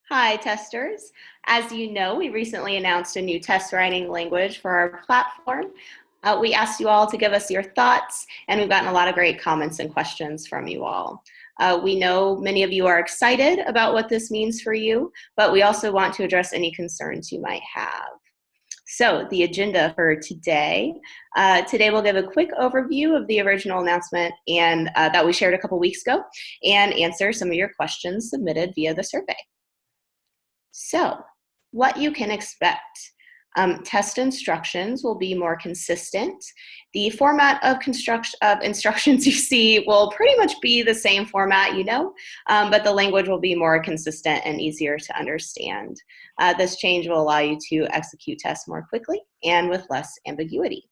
Hi, testers. As you know, we recently announced a new test writing language for our platform. We asked you all to give us your thoughts, and we've gotten a lot of great comments and questions from you all. We know many of you are excited about what this means for you, but we also want to address any concerns you might have. So the agenda for today, we'll give a quick overview of the original announcement and that we shared a couple weeks ago and answer some of your questions submitted via the survey. So, what you can expect. Test instructions will be more consistent. The format of instructions you see will pretty much be the same format but the language will be more consistent and easier to understand. This change will allow you to execute tests more quickly and with less ambiguity.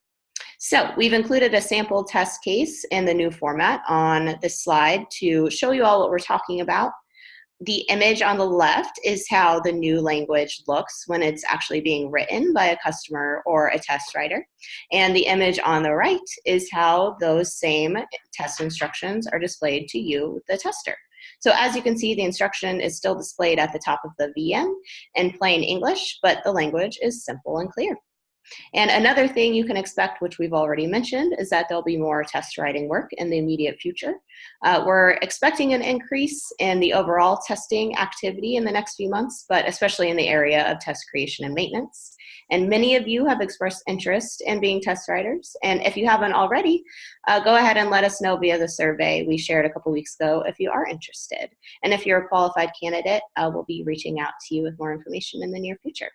So we've included a sample test case in the new format on this slide to show you all what we're talking about. The image on the left is how the new language looks when it's actually being written by a customer or a test writer. And the image on the right is how those same test instructions are displayed to you, the tester. So as you can see, the instruction is still displayed at the top of the VM in plain English, but the language is simple and clear. And another thing you can expect, which we've already mentioned, is that there'll be more test writing work in the immediate future. We're expecting an increase in the overall testing activity in the next few months, but especially in the area of test creation and maintenance. And many of you have expressed interest in being test writers. And if you haven't already, go ahead and let us know via the survey we shared a couple weeks ago if you are interested. And if you're a qualified candidate, we'll be reaching out to you with more information in the near future.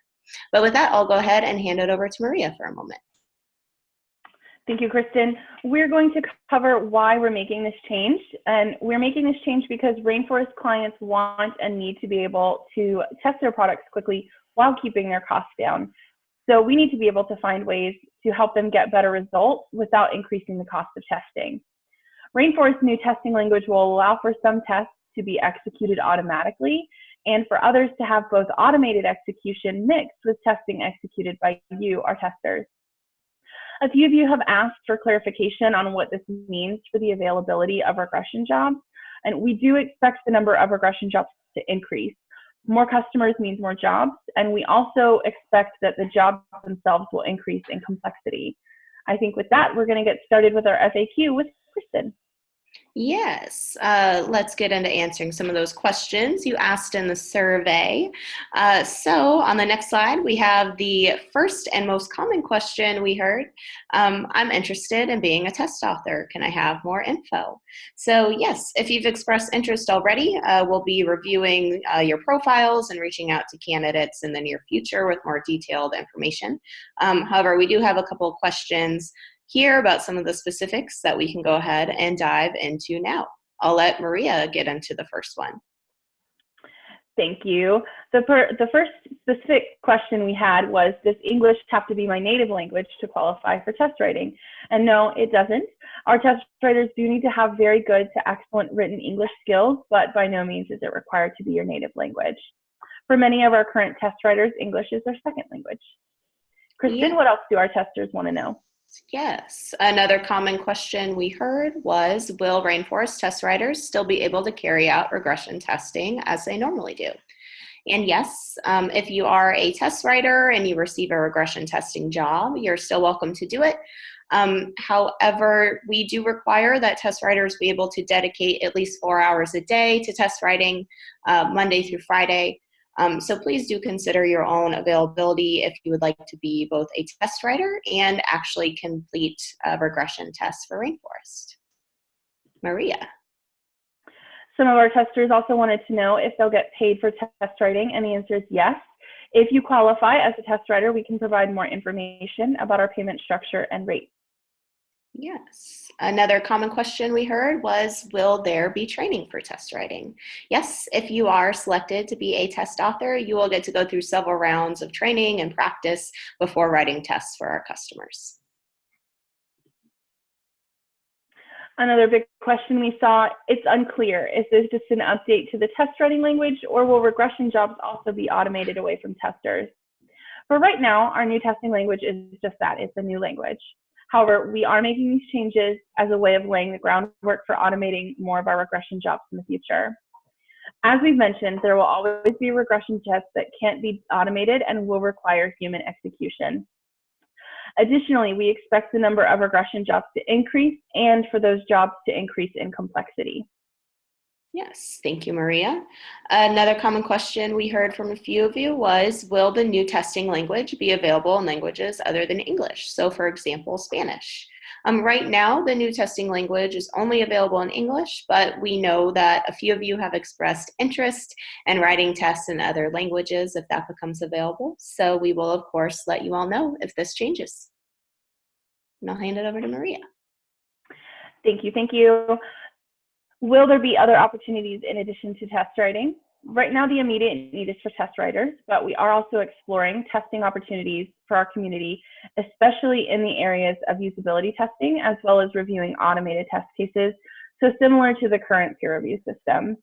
But with that, I'll go ahead and hand it over to Maria for a moment. Thank you, Kristen. We're going to cover why we're making this change. And we're making this change because Rainforest clients want and need to be able to test their products quickly while keeping their costs down. So we need to be able to find ways to help them get better results without increasing the cost of testing. Rainforest's new testing language will allow for some tests to be executed automatically and for others to have both automated execution mixed with testing executed by you, our testers. A few of you have asked for clarification on what this means for the availability of regression jobs, and we do expect the number of regression jobs to increase. More customers means more jobs, and we also expect that the jobs themselves will increase in complexity. I think with that, we're going to get started with our FAQ with Kristen. Yes, let's get into answering some of those questions you asked in the survey. So on the next slide, we have the first and most common question we heard. I'm interested in being a test author. Can I have more info? So yes, if you've expressed interest already, we'll be reviewing your profiles and reaching out to candidates in the near future with more detailed information. However, we do have a couple of questions here about some of the specifics that we can go ahead and dive into now. I'll let Maria get into the first one. Thank you. The first specific question we had was, does English have to be my native language to qualify for test writing? And no, it doesn't. Our test writers do need to have very good to excellent written English skills, but by no means is it required to be your native language. For many of our current test writers, English is their second language. Kristen, what else do our testers want to know? Yes, another common question we heard was, will Rainforest test writers still be able to carry out regression testing as they normally do? And yes, if you are a test writer and you receive a regression testing job, you're still welcome to do it. However, we do require that test writers be able to dedicate at least 4 hours a day to test writing, Monday through Friday. So please do consider your own availability if you would like to be both a test writer and actually complete a regression test for Rainforest. Maria. Some of our testers also wanted to know if they'll get paid for test writing, and the answer is yes. If you qualify as a test writer, we can provide more information about our payment structure and rate. Yes. Another common question we heard was, will there be training for test writing? Yes, if you are selected to be a test author, you will get to go through several rounds of training and practice before writing tests for our customers. Another big question we saw, it's unclear. Is this just an update to the test writing language, or will regression jobs also be automated away from testers? For right now, our new testing language is just that, it's a new language. However, we are making these changes as a way of laying the groundwork for automating more of our regression jobs in the future. As we've mentioned, there will always be regression tests that can't be automated and will require human execution. Additionally, we expect the number of regression jobs to increase and for those jobs to increase in complexity. Yes, thank you, Maria. Another common question we heard from a few of you was, will the new testing language be available in languages other than English? So for example, Spanish. Right now, the new testing language is only available in English, but we know that a few of you have expressed interest in writing tests in other languages if that becomes available. So we will, of course, let you all know if this changes. And I'll hand it over to Maria. Thank you. Thank you. Will there be other opportunities in addition to test writing? Right now, the immediate need is for test writers, but we are also exploring testing opportunities for our community, especially in the areas of usability testing, as well as reviewing automated test cases, so similar to the current peer review system.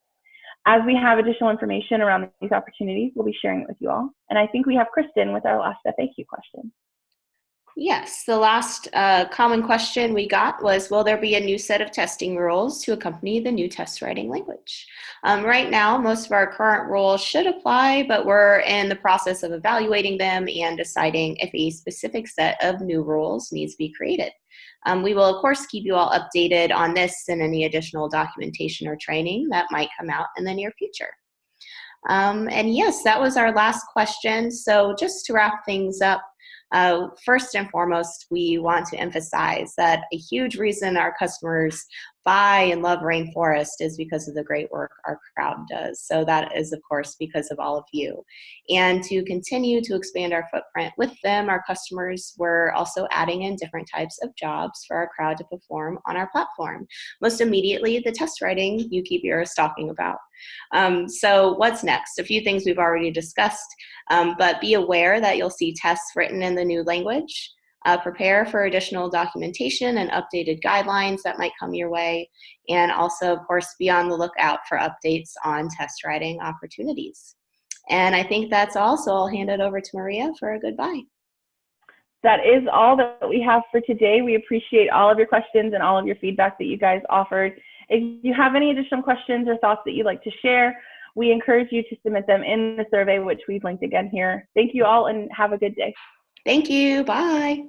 As we have additional information around these opportunities, we'll be sharing it with you all. And I think we have Kristen with our last FAQ question. Yes, the last common question we got was, will there be a new set of testing rules to accompany the new test writing language? Right now, most of our current rules should apply, but we're in the process of evaluating them and deciding if a specific set of new rules needs to be created. We will, of course, keep you all updated on this and any additional documentation or training that might come out in the near future. And yes, that was our last question. So just to wrap things up, first and foremost, we want to emphasize that a huge reason our customers buy and love Rainforest is because of the great work our crowd does. So that is, of course, because of all of you. And to continue to expand our footprint with them, our customers, we're also adding in different types of jobs for our crowd to perform on our platform. Most immediately, the test writing you keep your ears talking about. So what's next? A few things we've already discussed, but be aware that you'll see tests written in the new language. Prepare for additional documentation and updated guidelines that might come your way. And also, of course, be on the lookout for updates on test writing opportunities. And I think that's all, so I'll hand it over to Maria for a goodbye. That is all that we have for today. We appreciate all of your questions and all of your feedback that you guys offered. If you have any additional questions or thoughts that you'd like to share, we encourage you to submit them in the survey, which we've linked again here. Thank you all and have a good day. Thank you. Bye.